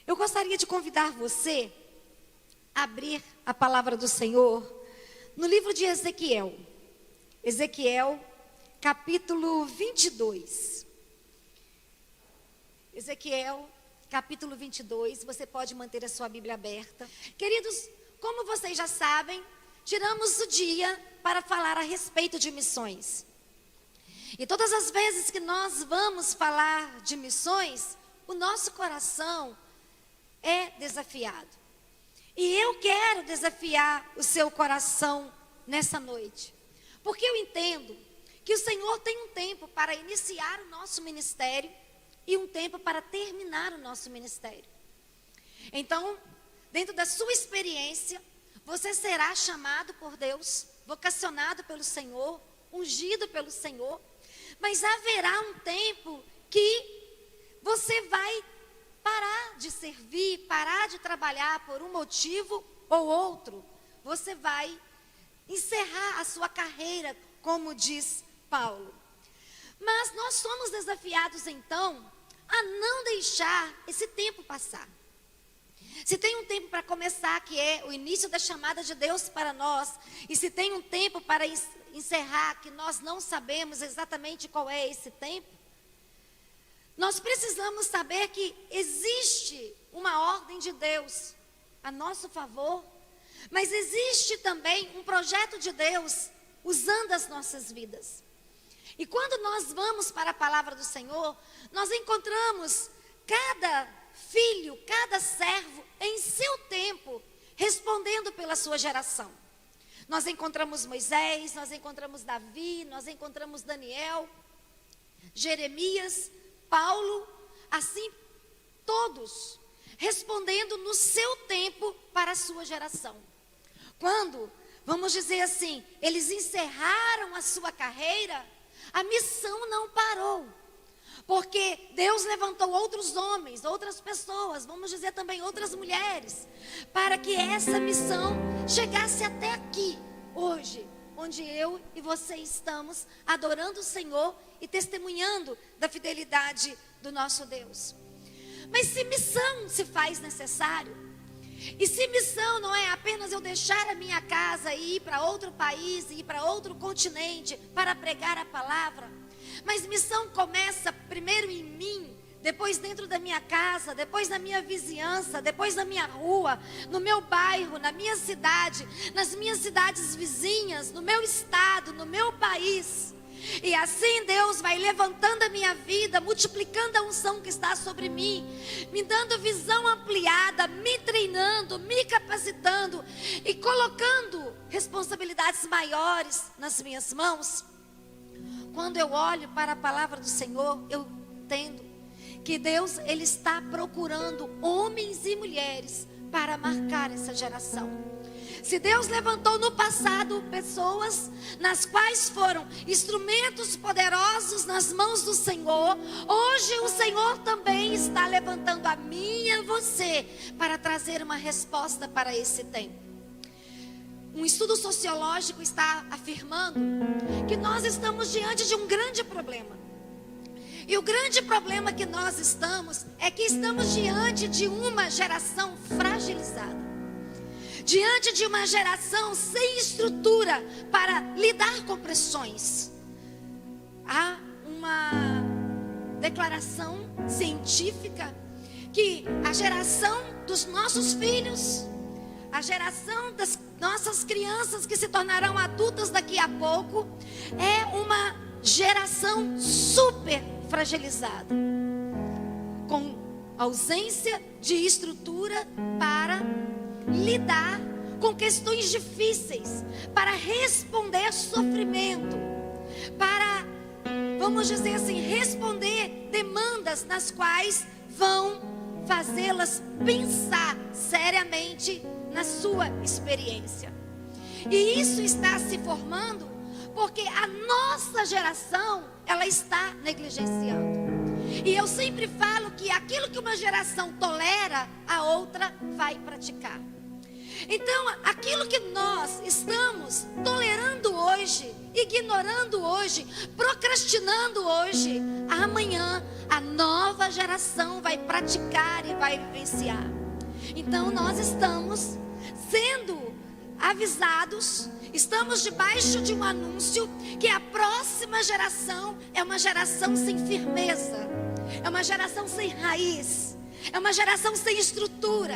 Eu gostaria de convidar você a abrir a palavra do Senhor no livro de Ezequiel. Ezequiel, capítulo 22. Ezequiel, capítulo 22, você pode manter a sua Bíblia aberta. Queridos, como vocês já sabem, tiramos o dia para falar a respeito de missões. E todas as vezes que nós vamos falar de missões, o nosso coração é desafiado. E eu quero desafiar o seu coração nessa noite. Porque eu entendo que o Senhor tem um tempo para iniciar o nosso ministério e um tempo para terminar o nosso ministério. Então, dentro da sua experiência, você será chamado por Deus, vocacionado pelo Senhor, ungido pelo Senhor. Mas haverá um tempo que você vai parar de servir, parar de trabalhar por um motivo ou outro. Você vai encerrar a sua carreira, como diz Paulo. Mas nós somos desafiados então a não deixar esse tempo passar. Se tem um tempo para começar, que é o início da chamada de Deus para nós, e se tem um tempo para encerrar, que nós não sabemos exatamente qual é esse tempo, nós precisamos saber que existe uma ordem de Deus a nosso favor, mas existe também um projeto de Deus usando as nossas vidas. E quando nós vamos para a palavra do Senhor, nós encontramos cada filho, cada servo em seu tempo, respondendo pela sua geração. Nós encontramos Moisés, nós encontramos Davi, nós encontramos Daniel, Jeremias, Paulo, assim todos respondendo no seu tempo para a sua geração. Quando, vamos dizer assim, eles encerraram a sua carreira, a missão não parou. Porque Deus levantou outros homens, outras pessoas, vamos dizer também outras mulheres, para que essa missão chegasse até aqui, hoje, onde eu e você estamos adorando o Senhor e testemunhando da fidelidade do nosso Deus. Mas se missão se faz necessário, e se missão não é apenas eu deixar a minha casa e ir para outro país, e ir para outro continente para pregar a palavra, mas missão começa primeiro em mim, depois dentro da minha casa, depois na minha vizinhança, depois na minha rua, no meu bairro, na minha cidade, nas minhas cidades vizinhas, no meu estado, no meu país. E assim Deus vai levantando a minha vida, multiplicando a unção que está sobre mim, me dando visão ampliada, me treinando, me capacitando e colocando responsabilidades maiores nas minhas mãos. Quando eu olho para a palavra do Senhor, eu entendo que Deus, Ele está procurando homens e mulheres para marcar essa geração. Se Deus levantou no passado pessoas nas quais foram instrumentos poderosos nas mãos do Senhor, hoje o Senhor também está levantando a mim e a você para trazer uma resposta para esse tempo. Um estudo sociológico está afirmando que nós estamos diante de um grande problema. E o grande problema que nós estamos é que estamos diante de uma geração fragilizada. Diante de uma geração sem estrutura para lidar com pressões. Há uma declaração científica que a geração dos nossos filhos, a geração das nossas crianças que se tornarão adultas daqui a pouco, é uma geração super fragilizada, com ausência de estrutura para lidar com questões difíceis, para responder sofrimento, para, vamos dizer assim, responder demandas nas quais vão fazê-las pensar seriamente na sua experiência. E isso está se formando porque a nossa geração, ela está negligenciando. E eu sempre falo que aquilo que uma geração tolera, a outra vai praticar. Então, aquilo que nós estamos tolerando hoje, ignorando hoje, procrastinando hoje, amanhã a nova sua geração vai praticar e vai vivenciar. Então nós estamos sendo avisados, estamos debaixo de um anúncio que a próxima geração é uma geração sem firmeza, é uma geração sem raiz, é uma geração sem estrutura.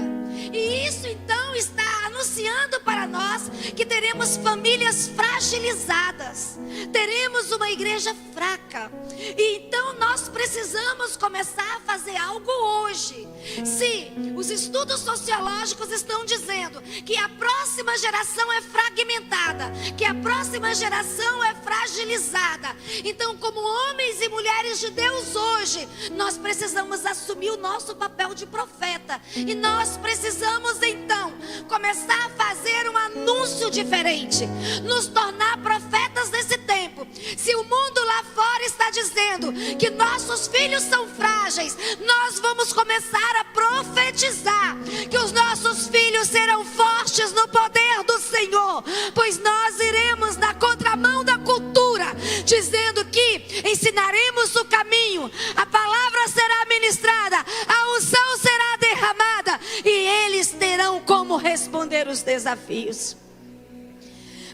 E isso então está anunciando para nós que teremos famílias fragilizadas, teremos uma igreja fraca. E então nós precisamos começar a fazer algo hoje. Se os estudos sociológicos estão dizendo que a próxima geração é fragmentada, que a próxima geração é fragilizada, então como homens e mulheres de Deus hoje, nós precisamos assumir o nosso papel de profeta. E nós precisamos então começar a fazer um anúncio diferente, nos tornar profetas desse tempo. Se o mundo lá fora está dizendo que nossos filhos são frágeis, nós vamos começar a profetizar que os nossos filhos serão fortes no poder do Senhor, pois nós iremos na contramão da cultura, dizendo que ensinaremos o caminho, a palavra será ministrada, a unção será derramada e eles terão como responder os desafios.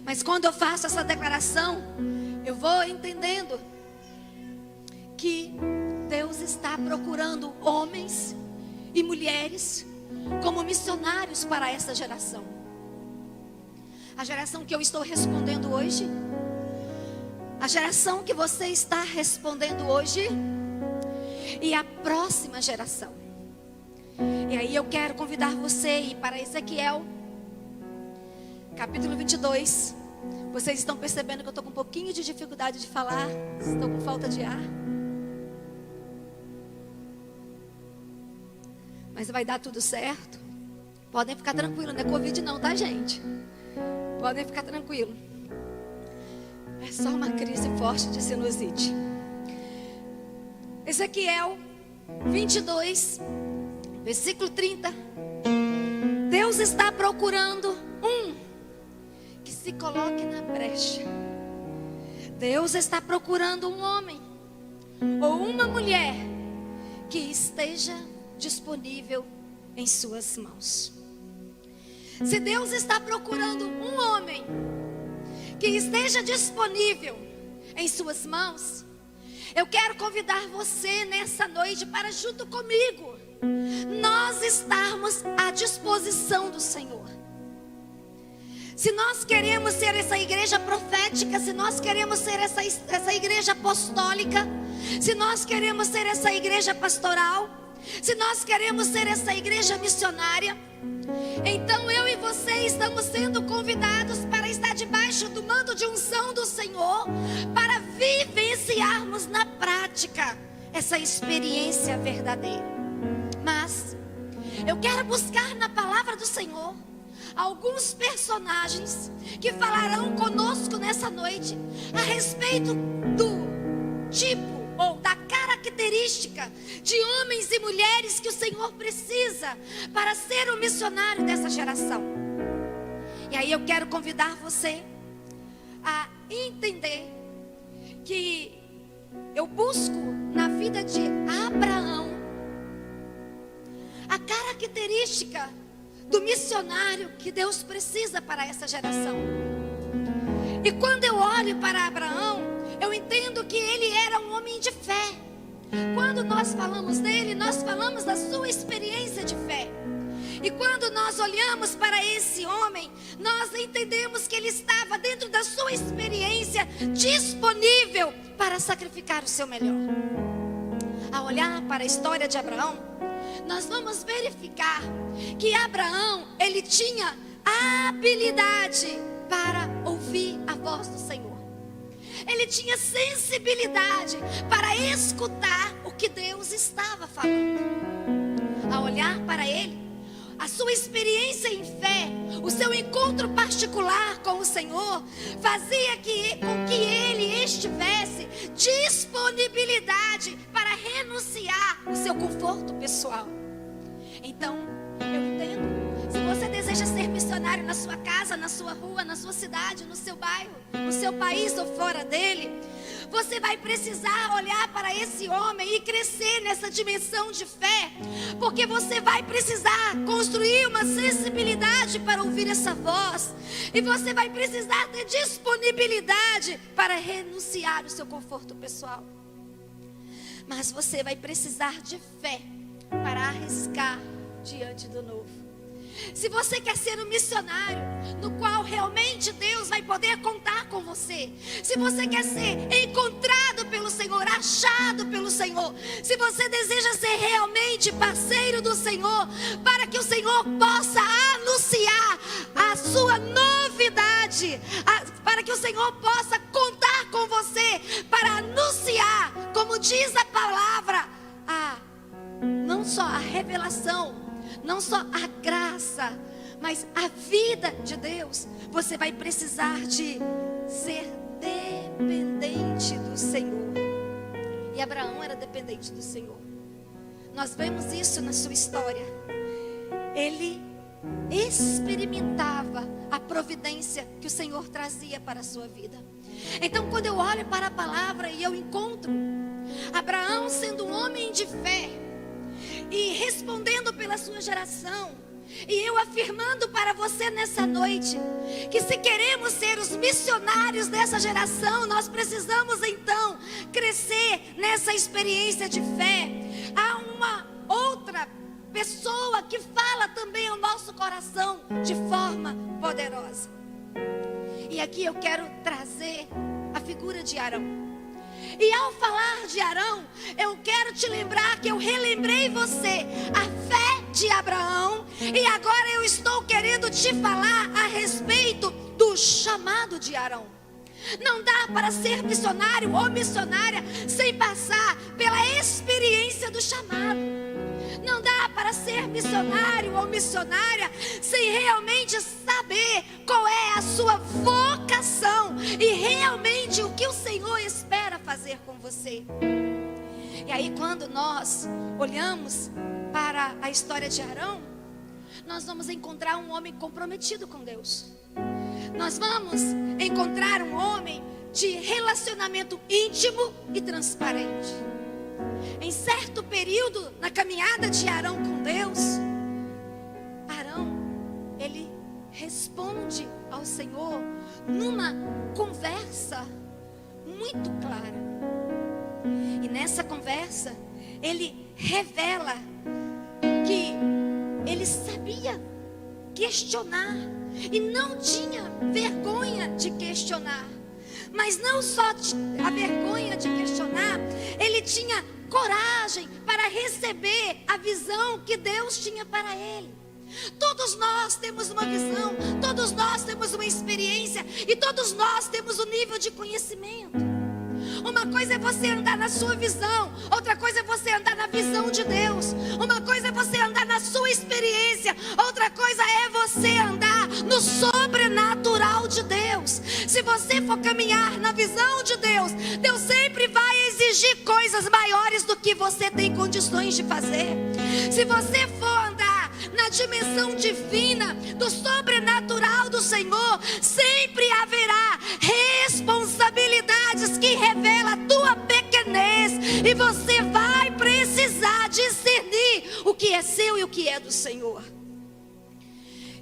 Mas quando eu faço essa declaração, eu vou entendendo que Deus está procurando homens e mulheres como missionários para essa geração. A geração que eu estou respondendo hoje, a geração que você está respondendo hoje e a próxima geração. E aí eu quero convidar você a ir para Ezequiel, capítulo 22. Vocês estão percebendo que eu estou com um pouquinho de dificuldade de falar? Estou com falta de ar? Mas vai dar tudo certo. Podem ficar tranquilos, não é Covid não, tá, gente? Podem ficar tranquilos. É só uma crise forte de sinusite. Ezequiel 22, versículo 30. Deus está procurando um que se coloque na brecha. Deus está procurando um homem ou uma mulher que esteja disponível em suas mãos. Se Deus está procurando um homem que esteja disponível em suas mãos, eu quero convidar você nessa noite para, junto comigo, nós estarmos à disposição do Senhor. Se nós queremos ser essa igreja profética, se nós queremos ser essa igreja apostólica, se nós queremos ser essa igreja pastoral, se nós queremos ser essa igreja missionária, então eu e você estamos sendo convidados para estar debaixo do manto de unção do Senhor, para vivenciarmos na prática essa experiência verdadeira. Mas eu quero buscar na palavra do Senhor alguns personagens que falarão conosco nessa noite a respeito do tipo ou da característica de homens e mulheres que o Senhor precisa para ser um missionário dessa geração. E aí eu quero convidar você a entender que eu busco na vida de Abraão a característica do missionário que Deus precisa para essa geração. E quando eu olho para Abraão, eu entendo que ele era um homem de fé. Quando nós falamos dele, nós falamos da sua experiência de fé. E quando nós olhamos para esse homem, nós entendemos que ele estava dentro da sua experiência disponível para sacrificar o seu melhor. Ao olhar para a história de Abraão, nós vamos verificar que Abraão, ele tinha a habilidade para ouvir a voz do Senhor. Ele tinha sensibilidade para escutar o que Deus estava falando. Ao olhar para ele, a sua experiência em fé, o seu encontro particular com o Senhor, fazia com que ele estivesse disponibilidade para renunciar o seu conforto pessoal. Então, eu entendo. Se você deseja ser missionário na sua casa, na sua rua, na sua cidade, no seu bairro, no seu país ou fora dele, Você vai precisar olhar para esse homem e crescer nessa dimensão de fé, porque você vai precisar construir uma sensibilidade para ouvir essa voz, e você vai precisar ter disponibilidade para renunciar o seu conforto pessoal. Mas você vai precisar de fé para arriscar diante do novo. Se você quer ser um missionário no qual realmente Deus vai poder contar com você, se você quer ser encontrado pelo Senhor, achado pelo Senhor, se você deseja ser realmente parceiro do Senhor, para que o Senhor possa anunciar a sua novidade, para que o Senhor possa contar com você, para anunciar, como diz a palavra, não só a revelação, não só a graça, mas a vida de Deus. Você vai precisar de ser dependente do Senhor. E Abraão era dependente do Senhor. Nós vemos isso na sua história. Ele experimentava a providência que o Senhor trazia para a sua vida. Então, quando eu olho para a palavra e eu encontro Abraão sendo um homem de fé e respondendo pela sua geração, e eu afirmando para você nessa noite, que se queremos ser os missionários dessa geração, nós precisamos então crescer nessa experiência de fé. Há uma outra pessoa que fala também ao nosso coração de forma poderosa. E aqui eu quero trazer a figura de Arão. E ao falar de Arão, eu quero te lembrar que eu relembrei você a fé de Abraão, e agora eu estou querendo te falar a respeito do chamado de Arão. Não dá para ser missionário ou missionária sem passar pela experiência do chamado. Não dá para ser missionário ou missionária sem realmente saber qual é a sua vocação e realmente o que o Senhor espera fazer com você. E aí, quando nós olhamos para a história de Arão, nós vamos encontrar um homem comprometido com Deus. Nós vamos encontrar um homem de relacionamento íntimo e transparente. Em certo período na caminhada de Arão com Deus, Arão, ele responde ao Senhor numa conversa muito clara. E nessa conversa, ele revela que ele sabia questionar e não tinha vergonha de questionar. Mas não só a vergonha de questionar, ele tinha coragem para receber a visão que Deus tinha para ele. Todos nós temos uma visão, todos nós temos uma experiência, e todos nós temos um nível de conhecimento. Uma coisa é você andar na sua visão, outra coisa é você andar na visão de Deus. Uma coisa é você andar na sua experiência, outra coisa é você andar no sobrenatural de Deus. Se você for caminhar na visão de Deus, Deus sempre vai exigir coisas maiores do que você tem condições de fazer. Se você for andar na dimensão divina do sobrenatural do Senhor, sempre haverá responsabilidades que revelam a tua pequenez, e você vai precisar discernir o que é seu e o que é do Senhor.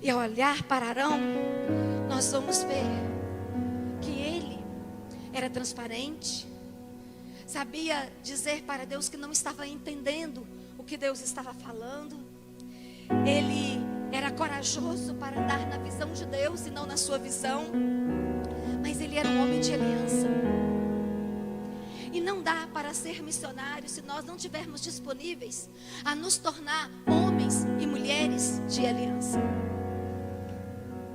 E ao olhar para Arão, nós vamos ver que ele era transparente, sabia dizer para Deus que não estava entendendo o que Deus estava falando. Ele era corajoso para andar na visão de Deus e não na sua visão. Mas ele era um homem de aliança. E não dá para ser missionário se nós não estivermos disponíveis a nos tornar homens e mulheres de aliança.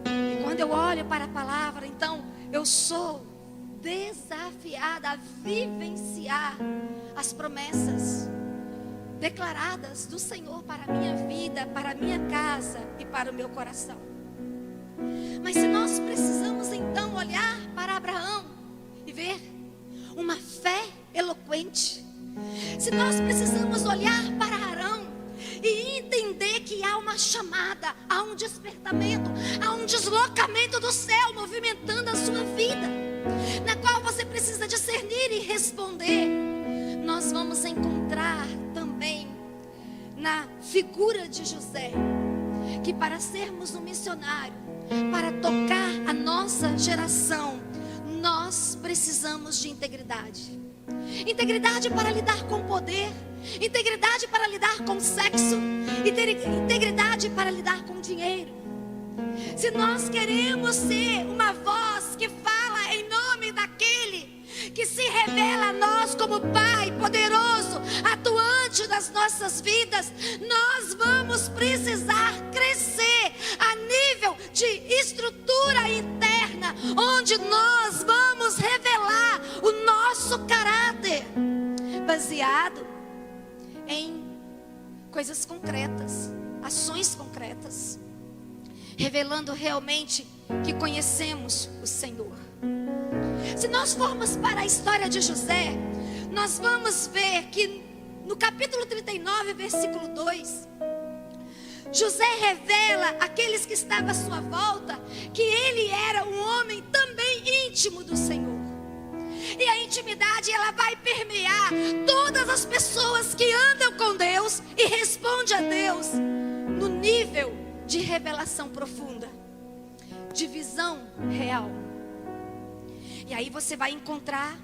E quando eu olho para a palavra, então eu sou desafiada a vivenciar as promessas declaradas do Senhor para a minha vida, para a minha casa e para o meu coração. Mas se nós precisamos então olhar para Abraão e ver uma fé eloquente, se nós precisamos olhar para Arão e entender que há uma chamada, há um despertamento, há um deslocamento do céu movimentando a sua vida, na qual você precisa a discernir e responder, nós vamos encontrar também na figura de José, que para sermos um missionário, para tocar a nossa geração, nós precisamos de integridade. Integridade para lidar com poder, integridade para lidar com sexo, integridade para lidar com dinheiro. Se nós queremos ser uma voz que fala em nome daquele que se revela a nós como Pai poderoso, atuante nas nossas vidas, nós vamos precisar crescer a nível de estrutura interna, onde nós vamos revelar o nosso caráter, baseado em coisas concretas, ações concretas, revelando realmente que conhecemos o Senhor. Se nós formos para a história de José, nós vamos ver que no capítulo 39, versículo 2, José revela àqueles que estavam à sua volta que ele era um homem também íntimo do Senhor. E a intimidade, ela vai permear todas as pessoas que andam com Deus e respondem a Deus no nível de revelação profunda, de visão real. E aí você vai encontrar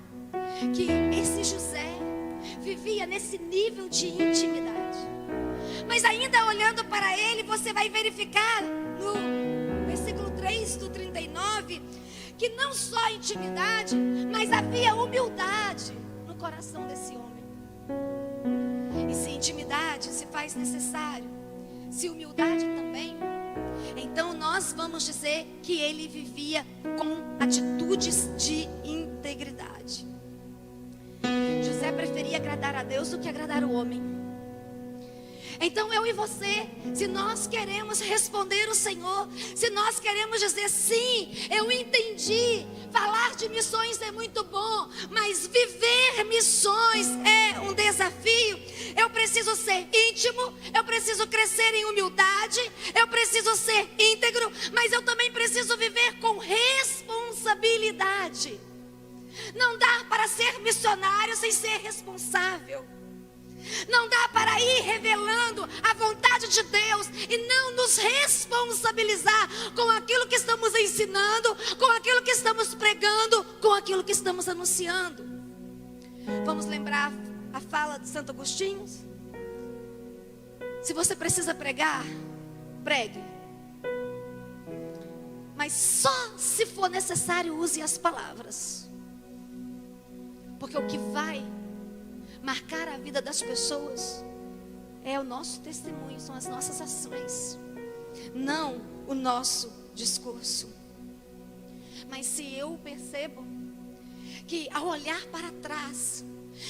que esse José vivia nesse nível de intimidade. Mas ainda olhando para ele, você vai verificar no versículo 3 do 39, que não só intimidade, mas havia humildade no coração desse homem. E se intimidade se faz necessário, se humildade também, então nós vamos dizer que ele vivia com atitudes de integridade. José preferia agradar a Deus do que agradar o homem. Então eu e você, se nós queremos responder o Senhor, se nós queremos dizer sim, eu entendi, falar de missões é muito bom, mas viver missões é um desafio. Eu preciso ser íntimo, eu preciso crescer em humildade, eu preciso ser íntegro, mas eu também preciso viver com responsabilidade. Não dá para ser missionário sem ser responsável. Não dá para ir revelando a vontade de Deus e não nos responsabilizar com aquilo que estamos ensinando, com aquilo que estamos pregando, com aquilo que estamos anunciando. Vamos lembrar a fala de Santo Agostinho? Se você precisa pregar, pregue. Mas só se for necessário, use as palavras. Porque o que vai marcar a vida das pessoas é o nosso testemunho, são as nossas ações, não o nosso discurso. Mas se eu percebo que ao olhar para trás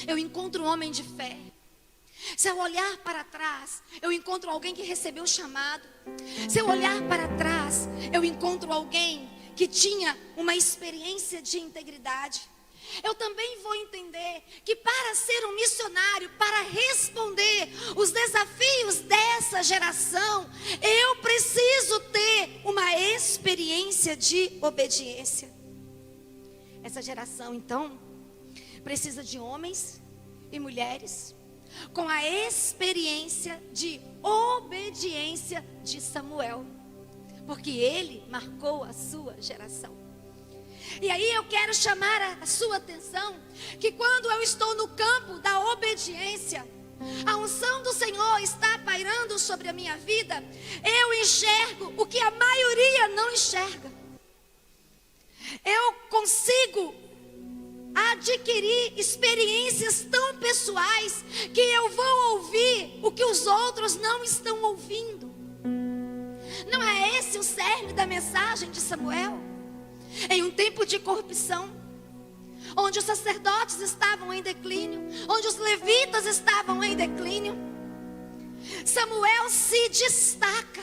eu encontro um homem de fé, se ao olhar para trás eu encontro alguém que recebeu o chamado, se eu olhar para trás eu encontro alguém que tinha uma experiência de integridade, eu também vou entender que para ser um missionário, para responder os desafios dessa geração, eu preciso ter uma experiência de obediência. Essa geração, então, precisa de homens e mulheres com a experiência de obediência de Samuel, porque ele marcou a sua geração. E aí eu quero chamar a sua atenção, que quando eu estou no campo da obediência, a unção do Senhor está pairando sobre a minha vida, eu enxergo o que a maioria não enxerga. Eu consigo adquirir experiências tão pessoais que eu vou ouvir o que os outros não estão ouvindo. Não é esse o cerne da mensagem de Samuel? Em um tempo de corrupção, onde os sacerdotes estavam em declínio, onde os levitas estavam em declínio, Samuel se destaca,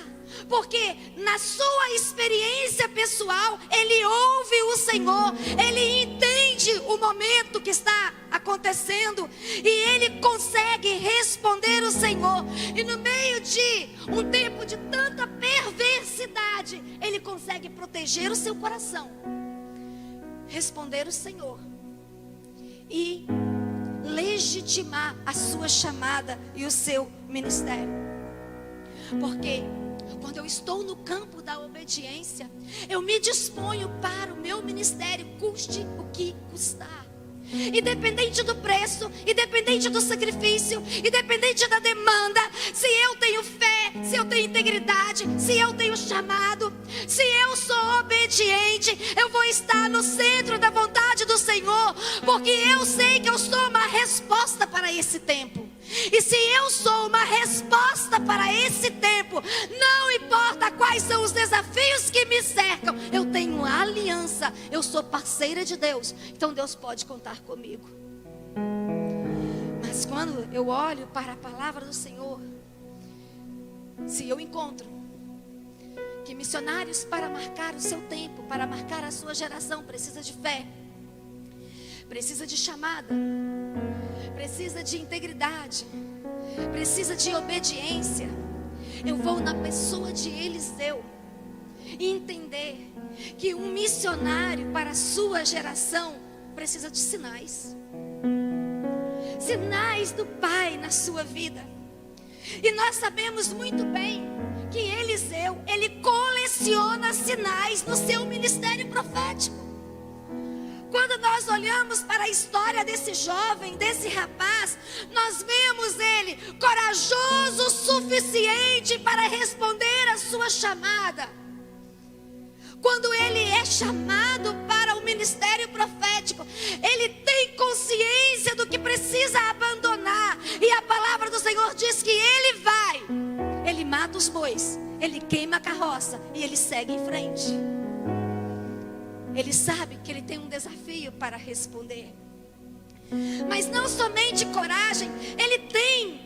porque na sua experiência pessoal, ele ouve o Senhor, ele entende o momento que está acontecendo, e ele consegue responder o Senhor, e no meio de um tempo de tanta perversidade, ele consegue proteger o seu coração, responder o Senhor, e legitimar a sua chamada e o seu ministério. Porque quando eu estou no campo da obediência, eu me disponho para o meu ministério, custe o que custar. Independente do preço, independente do sacrifício, independente da demanda, se eu tenho fé, se eu tenho integridade, se eu tenho chamado, se eu sou obediente, eu vou estar no centro da vontade do Senhor, porque eu sei que eu sou uma resposta para esse tempo. E se eu sou uma resposta para esse tempo, não importa quais são os desafios que me cercam, eu tenho uma aliança, eu sou parceira de Deus, então Deus pode contar comigo. Mas quando eu olho para a palavra do Senhor, se eu encontro que missionários, para marcar o seu tempo, para marcar a sua geração, precisa de fé, precisa de chamada, precisa de integridade, precisa de obediência, eu vou na pessoa de Eliseu e entender que um missionário para a sua geração precisa de sinais. Sinais do Pai na sua vida. E nós sabemos muito bem que Eliseu, ele coleciona sinais no seu ministério profético. Quando nós olhamos para a história desse jovem, desse rapaz, nós vemos ele corajoso o suficiente para responder a sua chamada. Quando ele é chamado para o ministério profético, ele tem consciência do que precisa abandonar. E a palavra do Senhor diz que ele vai, ele mata os bois, ele queima a carroça e ele segue em frente. Ele sabe que ele tem um desafio para responder. Mas não somente coragem, ele tem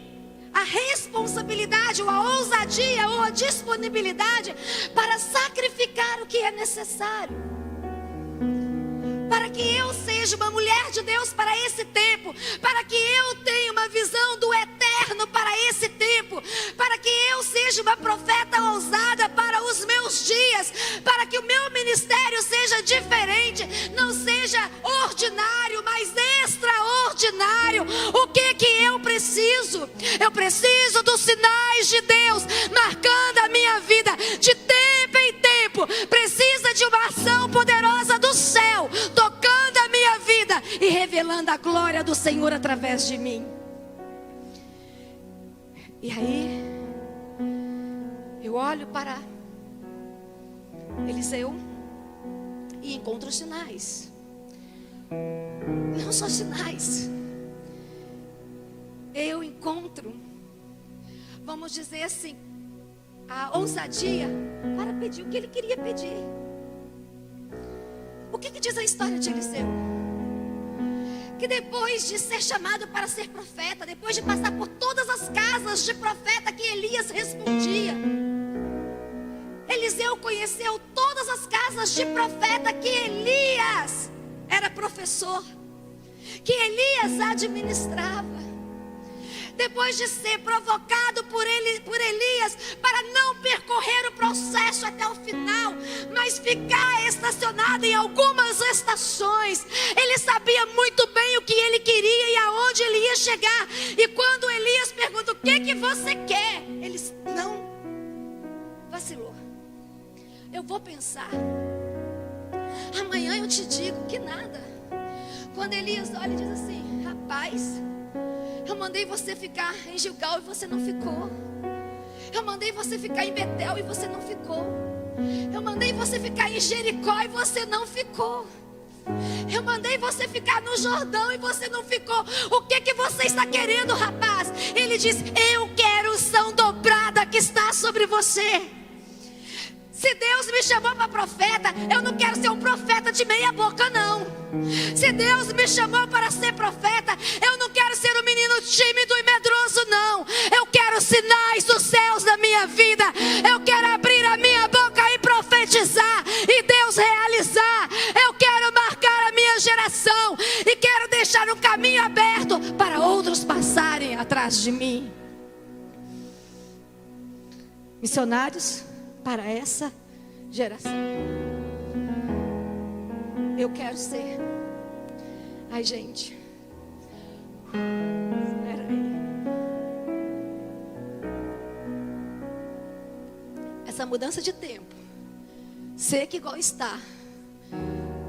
a responsabilidade, ou a ousadia, ou a disponibilidade para sacrificar o que é necessário. Para que eu seja uma mulher de Deus para esse tempo, para que eu tenha uma visão do eterno para esse tempo, para que eu seja uma profeta ousada para os meus dias, para que o meu ministério seja diferente, não seja ordinário, mas extraordinário. O que eu preciso? Eu preciso dos sinais de Deus marcando a minha vida de tempo em tempo. Precisa de uma ação poderosa do céu tocando a minha vida e revelando a glória do Senhor através de mim. E aí eu olho para Eliseu e encontro sinais. Não só sinais, eu encontro, vamos dizer assim, a ousadia para pedir o que ele queria pedir. O que diz a história de Eliseu? Que depois de ser chamado para ser profeta, depois de passar por todas as casas de profeta que Elias respondia, Eliseu conheceu todas as casas de profeta que Elias era professor, que Elias administrava. Depois de ser provocado por Elias para não percorrer o processo até o final, mas ficar estacionado em algumas estações, ele sabia muito bem o que ele queria e aonde ele ia chegar. E quando Elias pergunta: o que você quer? Ele não vacilou. Eu vou pensar, amanhã eu te digo que nada. Quando Elias olha e diz assim: rapaz, eu mandei você ficar em Gilgal e você não ficou. Eu mandei você ficar em Betel e você não ficou. Eu mandei você ficar em Jericó e você não ficou. Eu mandei você ficar no Jordão e você não ficou. O que você está querendo, rapaz? Ele diz: eu quero unção dobrada que está sobre você. Se Deus me chamou para profeta, eu não quero ser um profeta de meia boca, não. Se Deus me chamou para ser profeta, eu não quero ser um menino tímido e medroso, não. Eu quero sinais dos céus na minha vida. Eu quero abrir a minha boca e profetizar e Deus realizar. Eu quero marcar a minha geração e quero deixar um caminho aberto para outros passarem atrás de mim. Missionários para essa geração. Eu quero ser. Ai, gente, Espera aí. Essa mudança de tempo, seca igual está.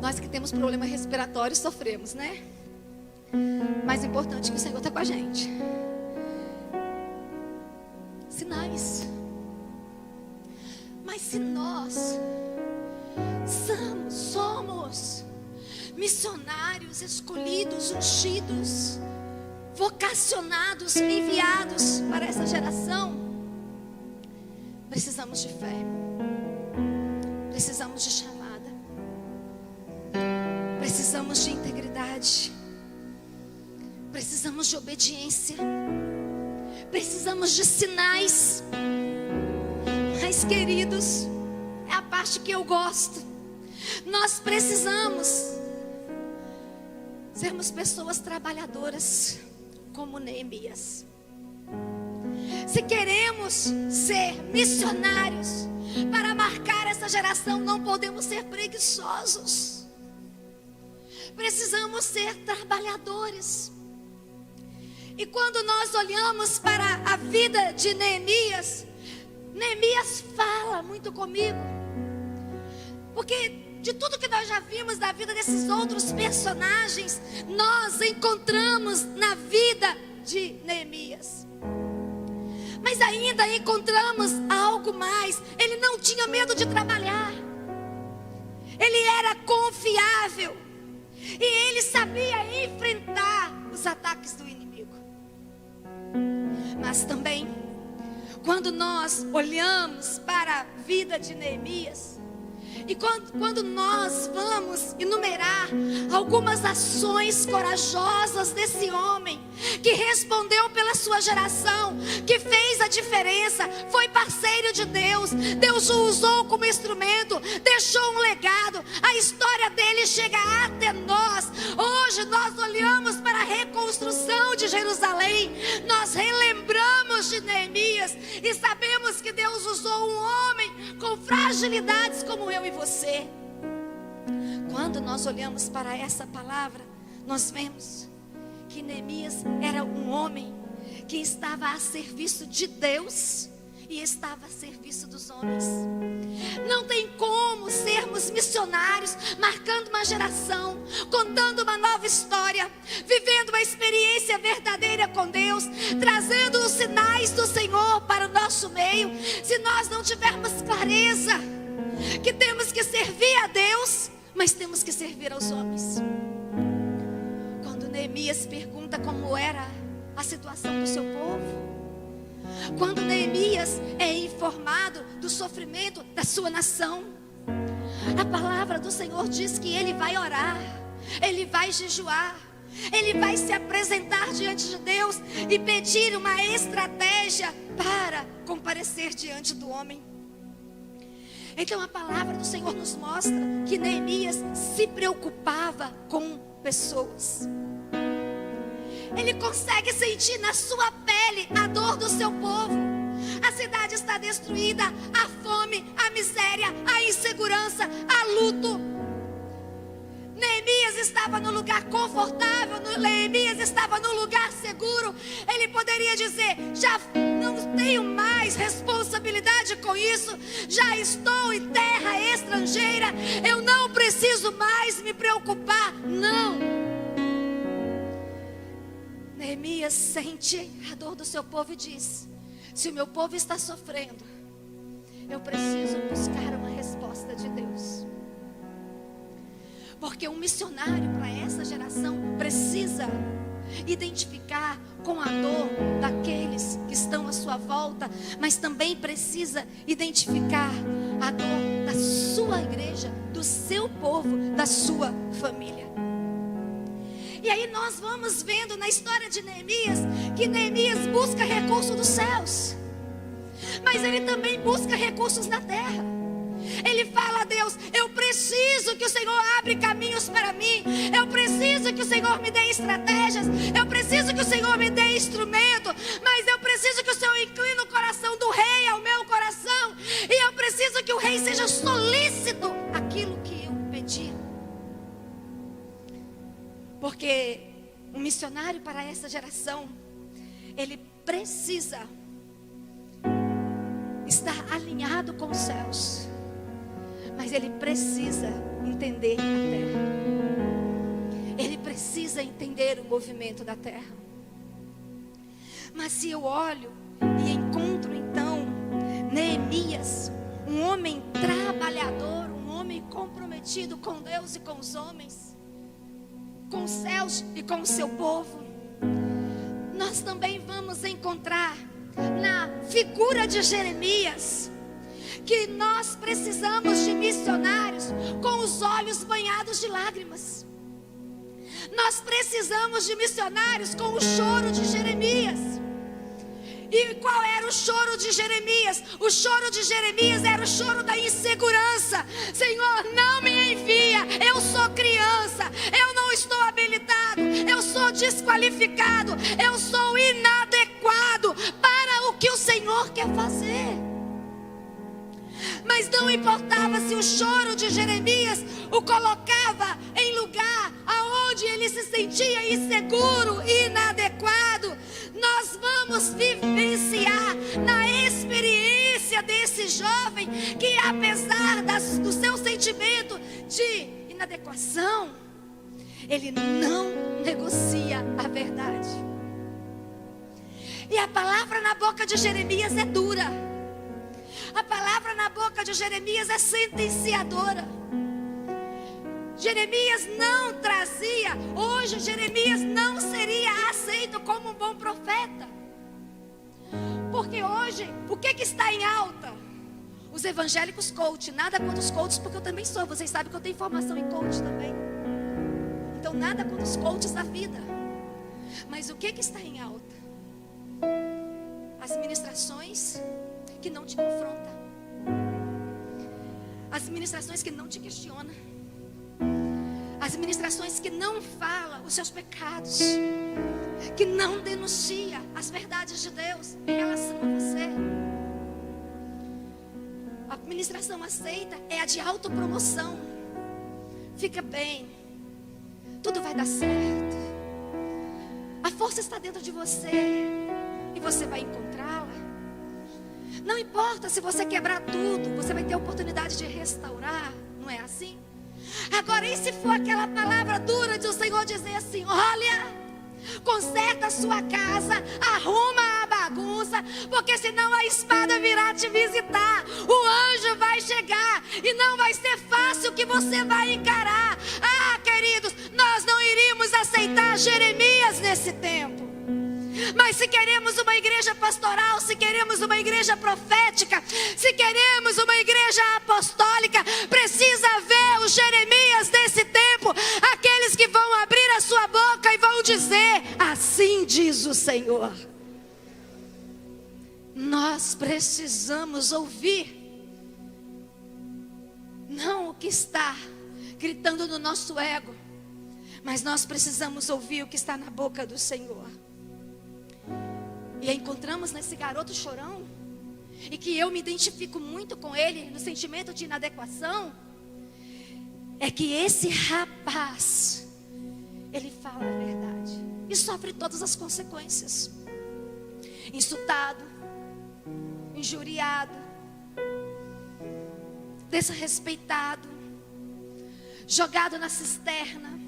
Nós que temos problema respiratório sofremos, né? Mais importante é que o Senhor está com a gente. Sinais. Mas se nós somos missionários escolhidos, ungidos, vocacionados, enviados para essa geração, precisamos de fé, precisamos de chamada, precisamos de integridade, precisamos de obediência, precisamos de sinais. Mas, queridos, é a parte que eu gosto. Nós precisamos sermos pessoas trabalhadoras como Neemias. Se queremos ser missionários para marcar essa geração, não podemos ser preguiçosos. Precisamos ser trabalhadores. E quando nós olhamos para a vida de Neemias, Neemias fala muito comigo. Porque de tudo que nós já vimos da vida desses outros personagens, nós encontramos na vida de Neemias. Mas ainda encontramos algo mais. Ele não tinha medo de trabalhar. Ele era confiável. E ele sabia enfrentar os ataques do inimigo. Mas também, quando nós olhamos para a vida de Neemias, e quando nós vamos enumerar algumas ações corajosas desse homem, que respondeu pela sua geração, que fez a diferença, foi parceiro de Deus, Deus o usou como instrumento, deixou um legado, a história dele chega até nós. Hoje nós olhamos para a reconstrução de Jerusalém, nós relembramos de Neemias e sabemos que Deus usou um homem com fragilidades como eu e você. Quando nós olhamos para essa palavra, nós vemos que Neemias era um homem que estava a serviço de Deus e estava a serviço dos homens. Não tem como sermos missionários, marcando uma geração, contando uma nova história, vivendo uma experiência verdadeira com Deus, trazendo os sinais do Senhor para o nosso meio, se nós não tivermos clareza que temos que servir a Deus, mas temos que servir aos homens. Quando Neemias pergunta como era a situação do seu povo, quando Neemias é informado do sofrimento da sua nação, a palavra do Senhor diz que ele vai orar, ele vai jejuar, ele vai se apresentar diante de Deus e pedir uma estratégia para comparecer diante do homem. Então a palavra do Senhor nos mostra que Neemias se preocupava com pessoas. Ele consegue sentir na sua pele a dor do seu povo. A cidade está destruída, a fome, a miséria, a insegurança, a luto. Neemias estava no lugar confortável, Neemias estava no lugar seguro. Ele poderia dizer: já não tenho mais responsabilidade com isso, já estou em terra estrangeira, eu não preciso mais me preocupar. Não. Neemias sente a dor do seu povo e diz: se o meu povo está sofrendo, eu preciso buscar uma resposta de Deus. Porque um missionário para essa geração precisa identificar com a dor daqueles que estão à sua volta, mas também precisa identificar a dor da sua igreja, do seu povo, da sua família. E aí nós vamos vendo na história de Neemias que Neemias busca recursos dos céus, mas ele também busca recursos na terra. Ele fala a Deus: eu preciso que o Senhor abra caminhos para mim, eu preciso que o Senhor me dê estratégias, eu preciso que o Senhor me dê instrumento, mas eu preciso que o Senhor incline o coração do rei ao meu coração, e eu preciso que o rei seja solícito aquilo que eu pedi. Porque um missionário missionário para essa geração, ele precisa estar alinhado com os céus, mas ele precisa entender a terra. Ele precisa entender o movimento da terra. Mas se eu olho e encontro então Neemias, um homem trabalhador, um homem comprometido com Deus e com os homens, com os céus e com o seu povo, nós também vamos encontrar na figura de Jeremias que nós precisamos de missionários com os olhos banhados de lágrimas. Nós precisamos de missionários com o choro de Jeremias. E qual era o choro de Jeremias? O choro de Jeremias era o choro da insegurança. Senhor, não me envia, eu sou criança, eu não estou habilitado, eu sou desqualificado, eu sou inadequado para o que o Senhor quer fazer. Mas não importava se o choro de Jeremias o colocava em lugar aonde ele se sentia inseguro, inadequado. Nós vamos vivenciar na experiência desse jovem que, apesar do seu sentimento de inadequação, ele não negocia a verdade. E a palavra na boca de Jeremias é dura. A palavra na boca de Jeremias é sentenciadora. Jeremias não trazia, hoje Jeremias não seria aceito como um bom profeta. Porque hoje, o que está em alta? Os evangélicos coach, nada contra os coaches, porque eu também sou, vocês sabem que eu tenho formação em coach também. Então nada contra os coaches da vida. Mas o que está em alta? As ministrações que não te confrontam. As ministrações que não te questionam. As ministrações que não falam os seus pecados, que não denuncia as verdades de Deus em relação a você. A ministração aceita é a de autopromoção. Fica bem, tudo vai dar certo. A força está dentro de você e você vai encontrá-la. Não importa se você quebrar tudo, você vai ter a oportunidade de restaurar, não é assim? Agora, e se for aquela palavra dura de o Senhor dizer assim: olha, conserta a sua casa, arruma a bagunça, porque senão a espada virá te visitar, o anjo vai chegar e não vai ser fácil que você vai encarar. Ah, queridos, nós não iríamos aceitar Jeremias nesse tempo. Mas se queremos uma igreja pastoral, se queremos uma igreja profética, se queremos uma igreja apostólica, precisa ver os Jeremias desse tempo, aqueles que vão abrir a sua boca e vão dizer: assim diz o Senhor. Nós precisamos ouvir, não o que está gritando no nosso ego, mas nós precisamos ouvir o que está na boca do Senhor. E encontramos nesse garoto chorão, e que eu me identifico muito com ele no sentimento de inadequação, é que esse rapaz, ele fala a verdade e sofre todas as consequências. Insultado, injuriado, desrespeitado, jogado na cisterna,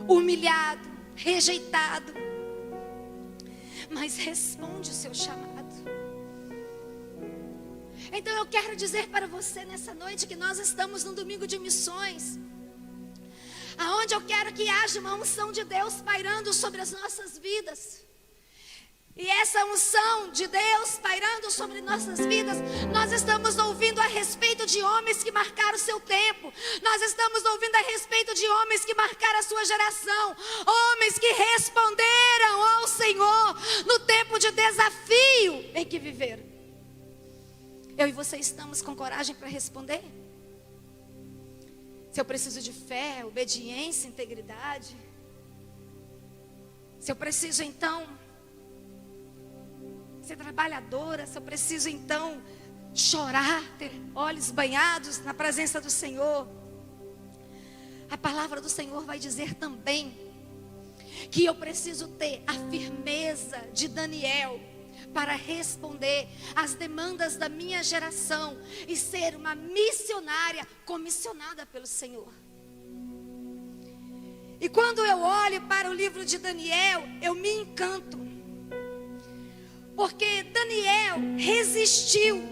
humilhado, rejeitado, mas responde o seu chamado. Então eu quero dizer para você nessa noite que nós estamos num domingo de missões, aonde eu quero que haja uma unção de Deus pairando sobre as nossas vidas. E essa unção de Deus pairando sobre nossas vidas, nós estamos ouvindo a respeito de homens que marcaram o seu tempo. Nós estamos ouvindo a respeito de homens que marcaram a sua geração. Homens que responderam ao Senhor no tempo de desafio em que viveram. Eu e você estamos com coragem para responder? Se eu preciso de fé, obediência, integridade. Se eu preciso então ser trabalhadora, se eu preciso então chorar, ter olhos banhados na presença do Senhor. A palavra do Senhor vai dizer também que eu preciso ter a firmeza de Daniel para responder às demandas da minha geração e ser uma missionária comissionada pelo Senhor. E quando eu olho para o livro de Daniel, eu me encanto. Porque Daniel resistiu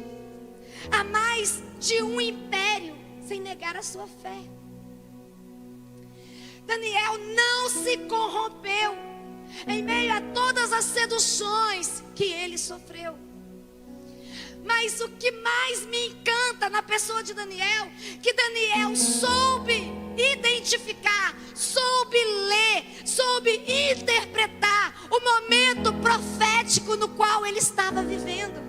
a mais de um império sem negar a sua fé. Daniel não se corrompeu em meio a todas as seduções que ele sofreu. Mas o que mais me encanta na pessoa de Daniel, que Daniel soube identificar, soube ler, soube interpretar o momento profético no qual ele estava vivendo.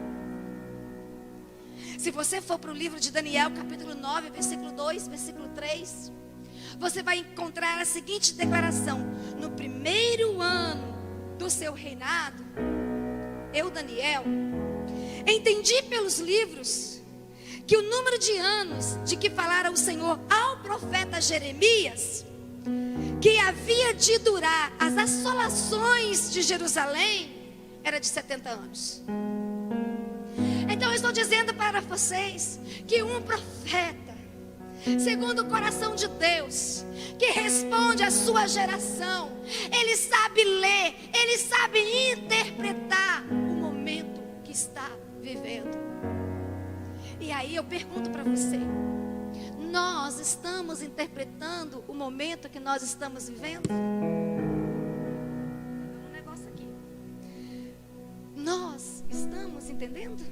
Se você for para o livro de Daniel, capítulo 9, versículo 2, versículo 3, você vai encontrar a seguinte declaração: no primeiro ano do seu reinado, eu, Daniel, entendi pelos livros que o número de anos de que falara o Senhor ao profeta Jeremias, que havia de durar as assolações de Jerusalém, era de 70 anos. Então eu estou dizendo para vocês que um profeta, segundo o coração de Deus, que responde à sua geração, ele sabe ler, ele sabe interpretar o momento que está vivendo. E aí eu pergunto para você: nós estamos interpretando o momento que nós estamos vivendo? Um negócio aqui. Nós estamos entendendo?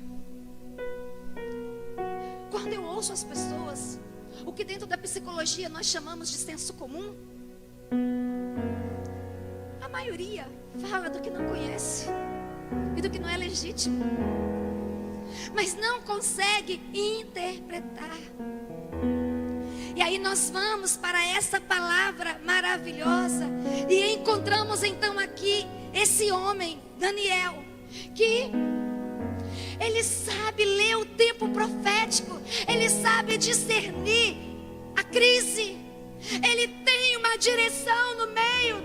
Quando eu ouço as pessoas, o que dentro da psicologia nós chamamos de senso comum, a maioria fala do que não conhece e do que não é legítimo, mas não consegue interpretar. E aí nós vamos para essa palavra maravilhosa e encontramos então aqui esse homem, Daniel, que ele sabe ler o tempo profético, ele sabe discernir a crise, ele tem uma direção no meio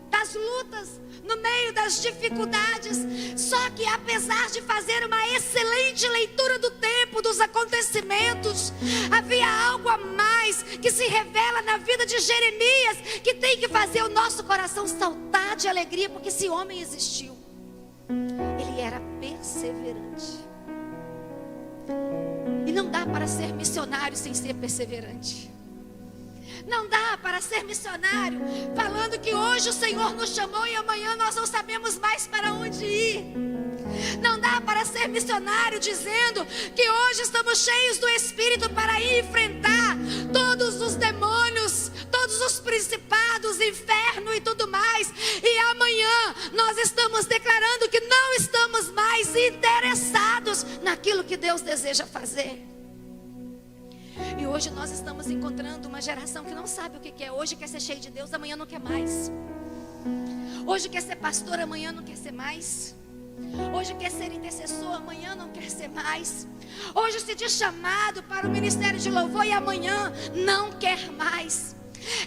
das lutas, no meio das dificuldades. Só que apesar de fazer uma excelente leitura do tempo, dos acontecimentos, havia algo a mais que se revela na vida de Jeremias, que tem que fazer o nosso coração saltar de alegria, porque esse homem existiu. Ele era perseverante. E não dá para ser missionário sem ser perseverante. Não dá para ser missionário falando que hoje o Senhor nos chamou e amanhã nós não sabemos mais para onde ir. Não dá para ser missionário dizendo que hoje estamos cheios do Espírito para ir enfrentar todos os demônios, todos os principados, inferno e tudo mais, e amanhã nós estamos declarando que não estamos mais interessados naquilo que Deus deseja fazer. E hoje nós estamos encontrando uma geração que não sabe o que é. Hoje quer ser cheio de Deus, amanhã não quer mais. Hoje quer ser pastor, amanhã não quer ser mais. Hoje quer ser intercessor, amanhã não quer ser mais. Hoje se diz chamado para o ministério de louvor e amanhã não quer mais.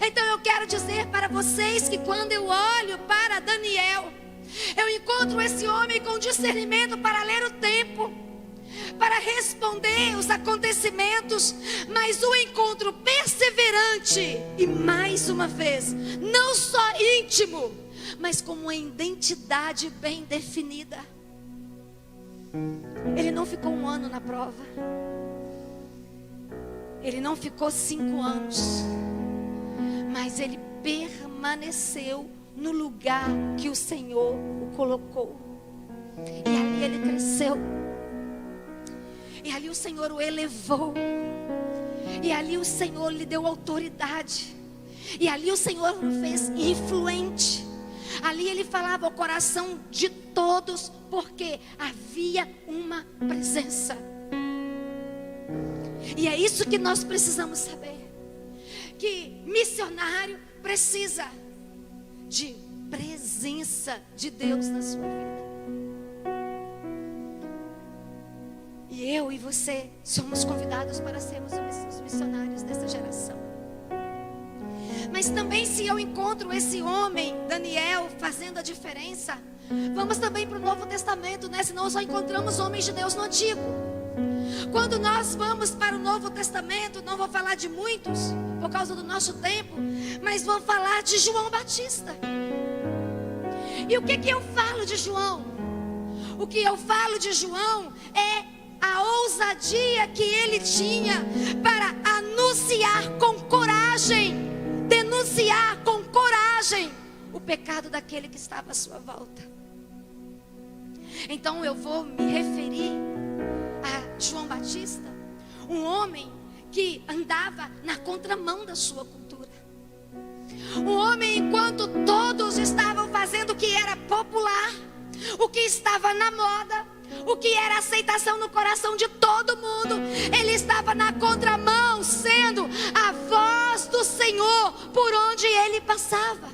Então eu quero dizer para vocês que quando eu olho para Daniel, eu encontro esse homem com discernimento para ler o tempo, para responder os acontecimentos, mas o encontro perseverante e mais uma vez, não só íntimo, mas com uma identidade bem definida. Ele não ficou 1 ano na prova, ele não ficou 5 anos, mas ele permaneceu no lugar que o Senhor o colocou. E ali ele cresceu. E ali o Senhor o elevou. E ali o Senhor lhe deu autoridade. E ali o Senhor o fez influente. Ali ele falava ao coração de todos, porque havia uma presença. E é isso que nós precisamos saber. Que missionário precisa de presença de Deus na sua vida. E eu e você somos convidados para sermos os missionários dessa geração. Mas também, se eu encontro esse homem, Daniel, fazendo a diferença, vamos também para o Novo Testamento, né? Senão só encontramos homens de Deus no Antigo. Quando nós vamos para o Novo Testamento, não vou falar de muitos, por causa do nosso tempo, mas vou falar de João Batista. E o que eu falo de João? O que eu falo de João é a ousadia que ele tinha para anunciar com coragem, denunciar com coragem o pecado daquele que estava à sua volta. Então eu vou me referir a João Batista, um homem que andava na contramão da sua cultura. Um homem, enquanto todos estavam fazendo o que era popular, o que estava na moda, o que era aceitação no coração de todo mundo, ele estava na contramão, sendo a voz do Senhor por onde ele passava.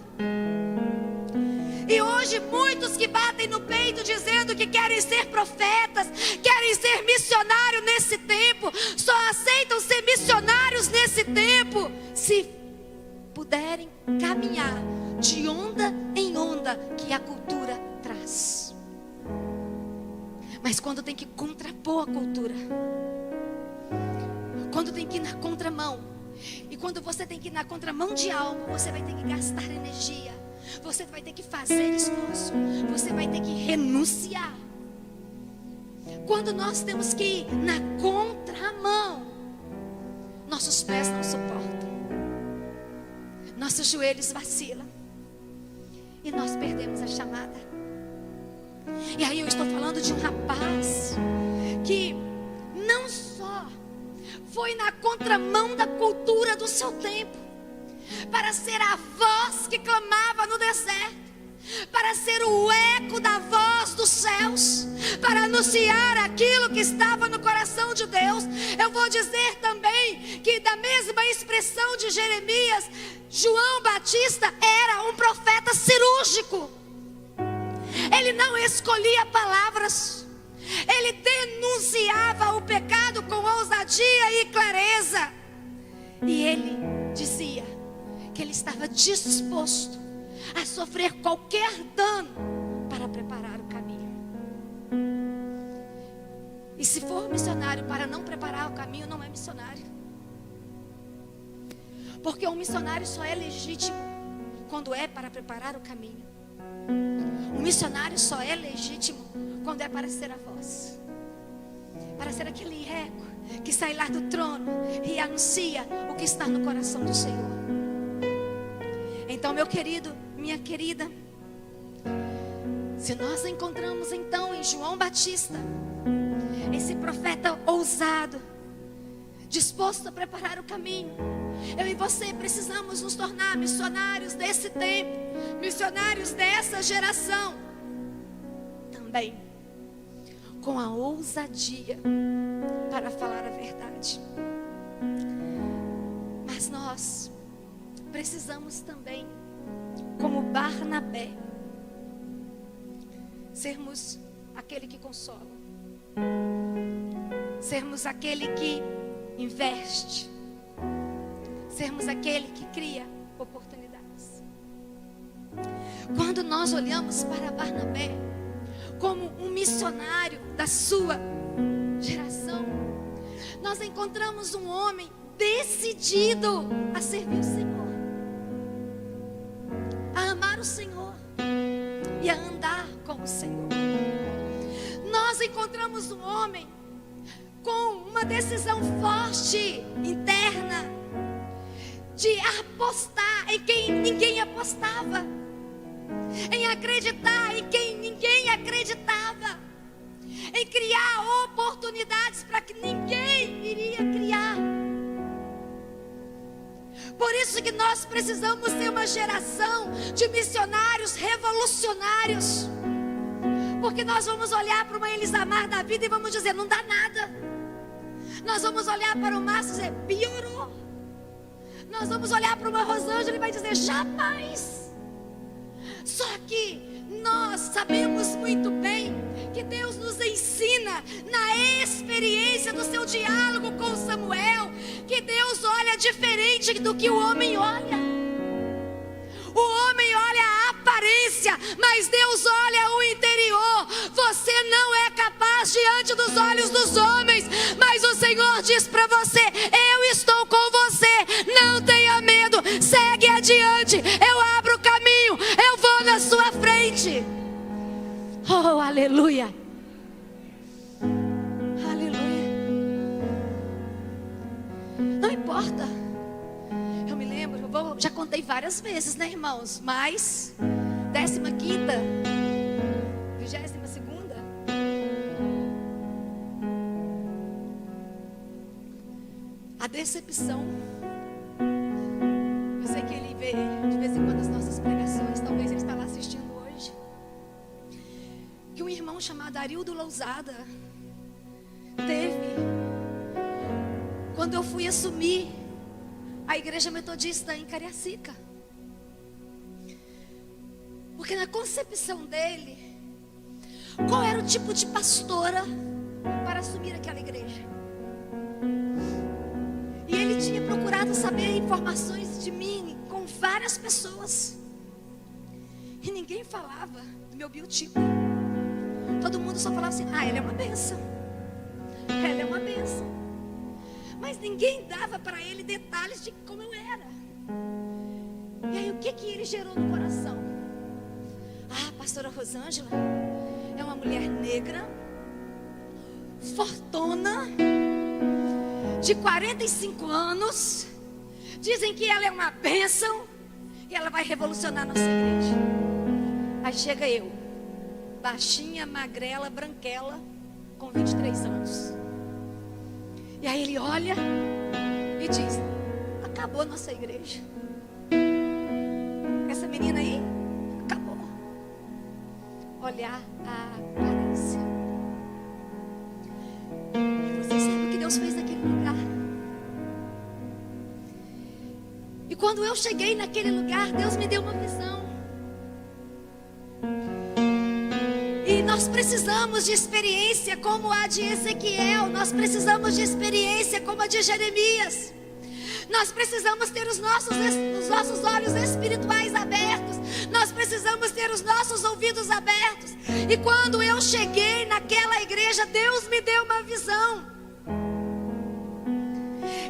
E hoje muitos que batem no peito dizendo que querem ser profetas, querem ser missionários nesse tempo, só aceitam ser missionários nesse tempo se puderem caminhar de onda em onda que a cultura traz. Mas quando tem que contrapor a cultura, quando tem que ir na contramão, e quando você tem que ir na contramão de algo, você vai ter que gastar energia, você vai ter que fazer esforço, você vai ter que renunciar. Quando nós temos que ir na contramão, nossos pés não suportam, nossos joelhos vacilam e nós perdemos a chamada. E aí eu estou falando de um rapaz que não só foi na contramão da cultura do seu tempo, para ser a voz que clamava no deserto, para ser o eco da voz dos céus, para anunciar aquilo que estava no coração de Deus. Eu vou dizer também que da mesma expressão de Jeremias, João Batista era um profeta cirúrgico. Ele não escolhia palavras, ele denunciava o pecado com ousadia e clareza. E ele dizia que ele estava disposto a sofrer qualquer dano para preparar o caminho. E se for missionário para não preparar o caminho, não é missionário. Porque um missionário só é legítimo quando é para preparar o caminho. Um missionário só é legítimo quando é para ser a voz, para ser aquele eco que sai lá do trono e anuncia o que está no coração do Senhor. Então, meu querido, minha querida, se nós encontramos então em João Batista esse profeta ousado, disposto a preparar o caminho, eu e você precisamos nos tornar missionários desse tempo, missionários dessa geração, também com a ousadia para falar a verdade. Mas nós precisamos também, como Barnabé, sermos aquele que consola, sermos aquele que investe, sermos aquele que cria oportunidades. Quando nós olhamos para Barnabé como um missionário da sua geração, nós encontramos um homem decidido a servir o Senhor, a amar o Senhor e a andar com o Senhor. Nós encontramos um homem com uma decisão forte, interna, de apostar em quem ninguém apostava, em acreditar em quem ninguém acreditava, em criar oportunidades para que ninguém iria criar. Por isso que nós precisamos ser uma geração de missionários revolucionários, porque nós vamos olhar para uma Elisamar da vida e vamos dizer, não dá nada. Nós vamos olhar para o Márcio e dizer, piorou. Nós vamos olhar para uma Rosângela e vai dizer, jamais. Só que nós sabemos muito bem que Deus nos ensina na experiência do seu diálogo com Samuel, que Deus olha diferente do que o homem olha. aparência, mas Deus olha o interior. Você não é capaz diante dos olhos dos homens, mas o Senhor diz para você: eu estou com você, não tenha medo, segue adiante, eu abro o caminho, eu vou na sua frente. Oh, aleluia. Aleluia. Não importa. Eu me lembro, já contei várias vezes, né, irmãos? Mas 15ª, 22ª, a decepção. Eu sei que ele vê de vez em quando as nossas pregações. Talvez ele está lá assistindo hoje. Que um irmão chamado Arildo Lousada teve quando eu fui assumir a igreja metodista em Cariacica. Porque na concepção dele, qual era o tipo de pastora para assumir aquela igreja? E ele tinha procurado saber informações de mim com várias pessoas. E ninguém falava do meu biotipo. Todo mundo só falava assim: ah, ela é uma bênção. Ela é uma bênção. Mas ninguém dava para ele detalhes de como eu era. E aí o que ele gerou no coração? Ah, a pastora Rosângela é uma mulher negra, fortuna, de 45 anos. Dizem que ela é uma bênção e ela vai revolucionar a nossa igreja. Aí chega eu, baixinha, magrela, branquela, com 23 anos. E aí ele olha e diz: acabou a nossa igreja. Essa menina aí, acabou. Olhar a aparência. E vocês sabem o que Deus fez naquele lugar? E quando eu cheguei naquele lugar, Deus me deu uma visão. E nós precisamos de experiência como a de Ezequiel. Nós precisamos de experiência como a de Jeremias. Nós precisamos ter os nossos olhos espirituais abertos. Nós precisamos ter os nossos ouvidos abertos. E quando eu cheguei naquela igreja, Deus me deu uma visão.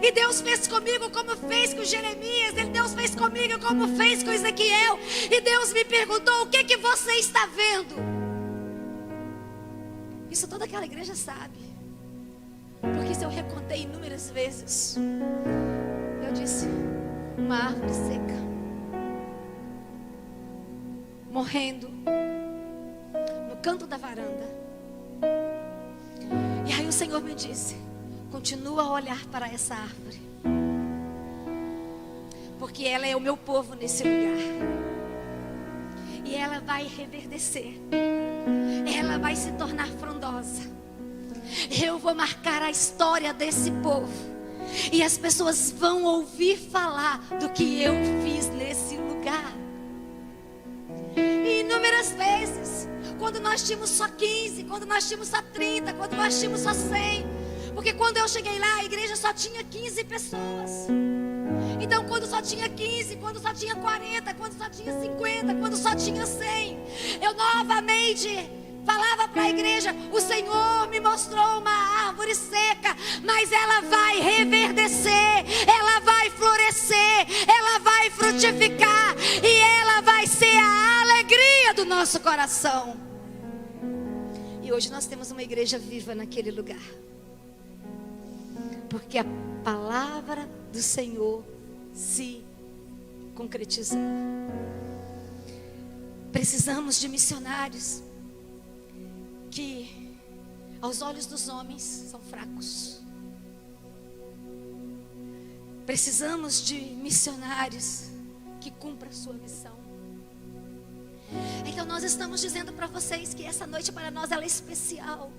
E Deus fez comigo como fez com Jeremias. Deus fez comigo como fez com Ezequiel. E Deus me perguntou: o que você está vendo? Isso toda aquela igreja sabe. Porque isso eu recontei inúmeras vezes. Eu disse: uma árvore seca, morrendo no canto da varanda. E aí o Senhor me disse: continua a olhar para essa árvore, porque ela é o meu povo nesse lugar. E ela vai reverdecer. Ela vai se tornar frondosa. Eu vou marcar a história desse povo. E as pessoas vão ouvir falar do que eu fiz nesse lugar. E inúmeras vezes, quando nós tínhamos só 15, quando nós tínhamos só 30, quando nós tínhamos só 100. Porque quando eu cheguei lá, a igreja só tinha 15 pessoas. Então quando só tinha 15, quando só tinha 40, quando só tinha 50, quando só tinha 100, eu novamente falava para a igreja: o Senhor me mostrou uma árvore seca, mas ela vai reverdecer, ela vai florescer, ela vai frutificar, e ela vai ser a alegria do nosso coração. E hoje nós temos uma igreja viva naquele lugar, porque a palavra do Senhor se concretizou. Precisamos de missionários que aos olhos dos homens são fracos. Precisamos de missionários que cumpram a sua missão. Então nós estamos dizendo para vocês que essa noite para nós ela é especial.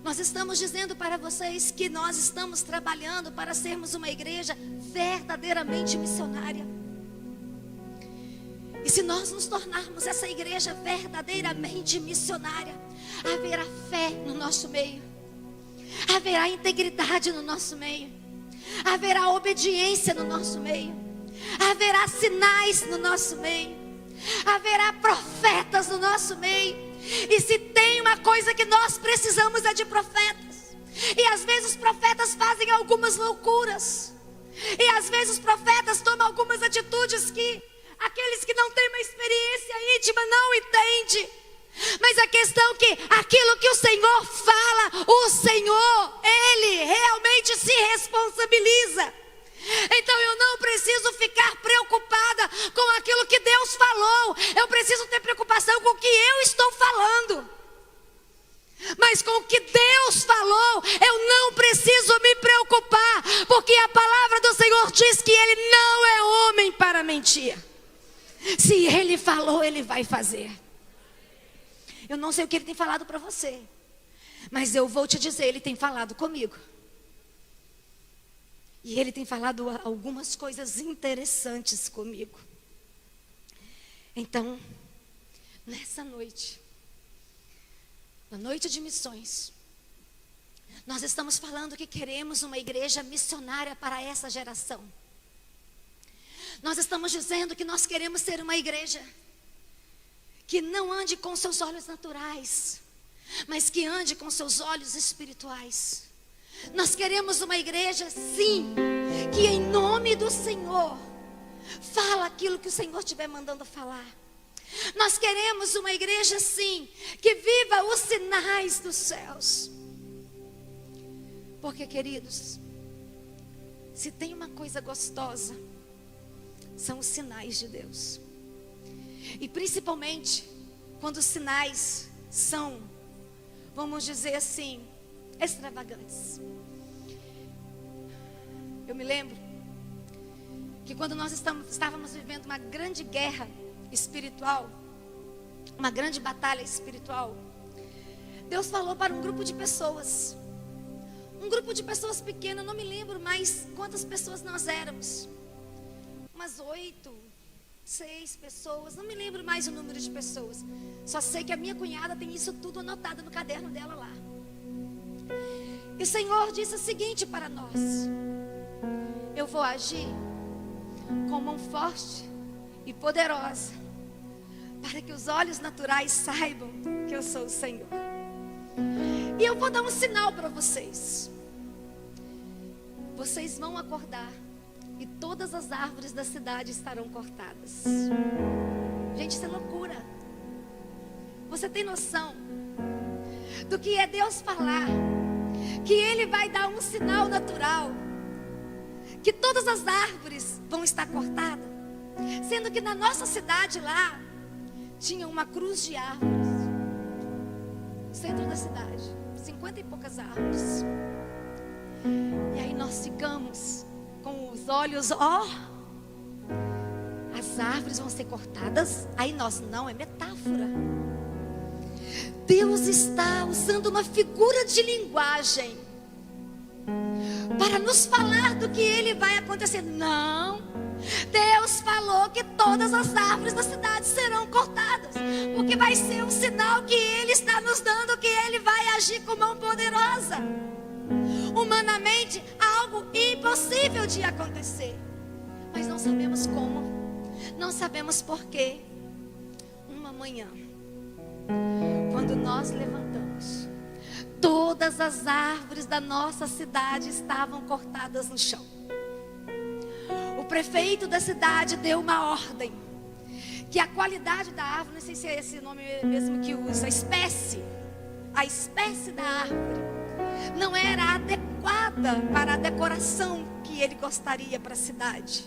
Nós estamos dizendo para vocês que nós estamos trabalhando para sermos uma igreja verdadeiramente missionária. E se nós nos tornarmos essa igreja verdadeiramente missionária, haverá fé no nosso meio, haverá integridade no nosso meio, haverá obediência no nosso meio, haverá sinais no nosso meio. haverá profetas no nosso meio. E se tem uma coisa que nós precisamos é de profetas. E às vezes os profetas fazem algumas loucuras. E às vezes os profetas tomam algumas atitudes que aqueles que não têm uma experiência íntima não entendem. Mas a questão é que aquilo que o Senhor fala, o Senhor, Ele realmente se responsabiliza. Então eu não preciso ficar preocupada com aquilo que Deus falou. Eu preciso ter preocupação com o que eu estou falando. Mas com o que Deus falou, eu não preciso me preocupar, porque a palavra do Senhor diz que Ele não é homem para mentir. Se Ele falou, Ele vai fazer. Eu não sei o que Ele tem falado para você, mas eu vou te dizer, Ele tem falado comigo. E Ele tem falado algumas coisas interessantes comigo. Então, nessa noite, na noite de missões, nós estamos falando que queremos uma igreja missionária para essa geração. Nós estamos dizendo que nós queremos ser uma igreja que não ande com seus olhos naturais, mas que ande com seus olhos espirituais. Nós queremos uma igreja, sim, que em nome do Senhor fala aquilo que o Senhor estiver mandando falar. Nós queremos uma igreja, sim, que viva os sinais dos céus. Porque, queridos, se tem uma coisa gostosa, são os sinais de Deus. E principalmente quando os sinais são, vamos dizer assim, extravagantes. Eu me lembro que quando nós estávamos vivendo uma grande guerra espiritual, uma grande batalha espiritual, Deus falou para um grupo de pessoas. Um grupo de pessoas pequeno, eu não me lembro mais quantas pessoas nós éramos. Umas 8, 6 pessoas, não me lembro mais o número de pessoas. Só sei que a minha cunhada tem isso tudo anotado no caderno dela lá. E o Senhor disse o seguinte para nós: eu vou agir com mão forte e poderosa, para que os olhos naturais saibam que eu sou o Senhor. E eu vou dar um sinal para vocês. Vocês vão acordar e todas as árvores da cidade estarão cortadas. Gente, isso é loucura. Você tem noção do que é Deus falar que Ele vai dar um sinal natural, que todas as árvores vão estar cortadas, sendo que na nossa cidade lá tinha uma cruz de árvores no centro da cidade, 50 e poucas árvores. E aí nós ficamos com os olhos, as árvores vão ser cortadas. Aí nós, não, é metáfora. Deus está usando uma figura de linguagem para nos falar do que Ele vai acontecer. Não, Deus falou que todas as árvores da cidade serão cortadas, porque vai ser um sinal que Ele está nos dando, que Ele vai agir com mão poderosa. Humanamente, algo impossível de acontecer, mas não sabemos como, não sabemos porquê. Uma manhã, quando nós levantamos, todas as árvores da nossa cidade estavam cortadas no chão. O prefeito da cidade deu uma ordem, que a qualidade da árvore, não sei se é esse nome mesmo que usa, a espécie da árvore não era adequada para a decoração que ele gostaria para a cidade.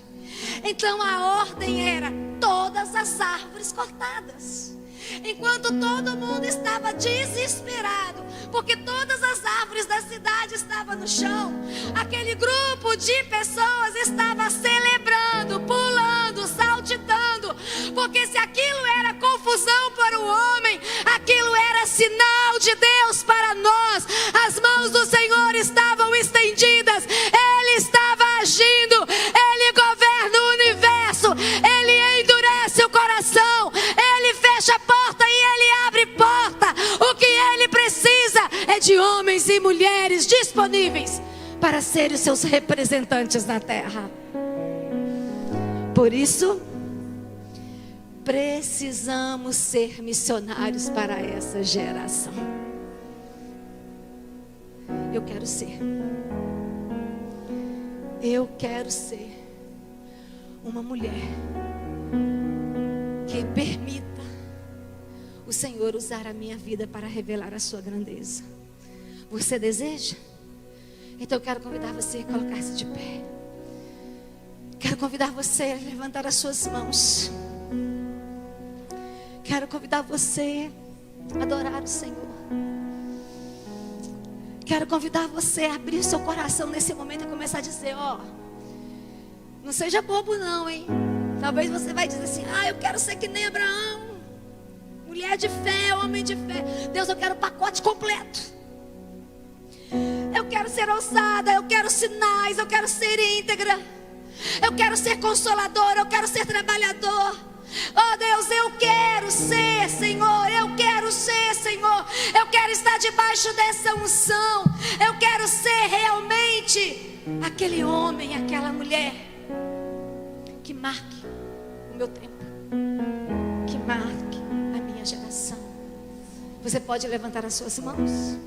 Então a ordem era todas as árvores cortadas. Enquanto todo mundo estava desesperado, porque todas as árvores da cidade estavam no chão, aquele grupo de pessoas estava celebrando, pulando, saltitando, porque se aquilo era confusão para o homem, aquilo era sinal de Deus para nós. As mãos do Senhor estavam estendidas, Ele estava agindo, Ele governa o universo, Ele endurece o coração, Ele fecha a porta e Ele abre porta. O que Ele precisa é de homens e mulheres disponíveis para serem os seus representantes na terra. Por isso, Precisamos ser missionários para essa geração. Eu quero ser. Eu quero ser uma mulher que permita o Senhor usar a minha vida para revelar a sua grandeza. Você deseja? Então eu quero convidar você a colocar-se de pé. Quero convidar você a levantar as suas mãos. Quero convidar você a adorar o Senhor. Quero convidar você a abrir seu coração nesse momento e começar a dizer, ó, não seja bobo não, hein? Talvez você vai dizer assim, eu quero ser que nem Abraão. Mulher de fé, homem de fé. Deus, eu quero o pacote completo. Eu quero ser ousada, eu quero sinais, eu quero ser íntegra. Eu quero ser consolador, eu quero ser trabalhador. Oh Deus, eu quero ser, Senhor, eu quero ser, Senhor. Eu quero estar debaixo dessa unção. Eu quero ser realmente aquele homem, aquela mulher que marque o meu tempo, que marque a minha geração. Você pode levantar as suas mãos?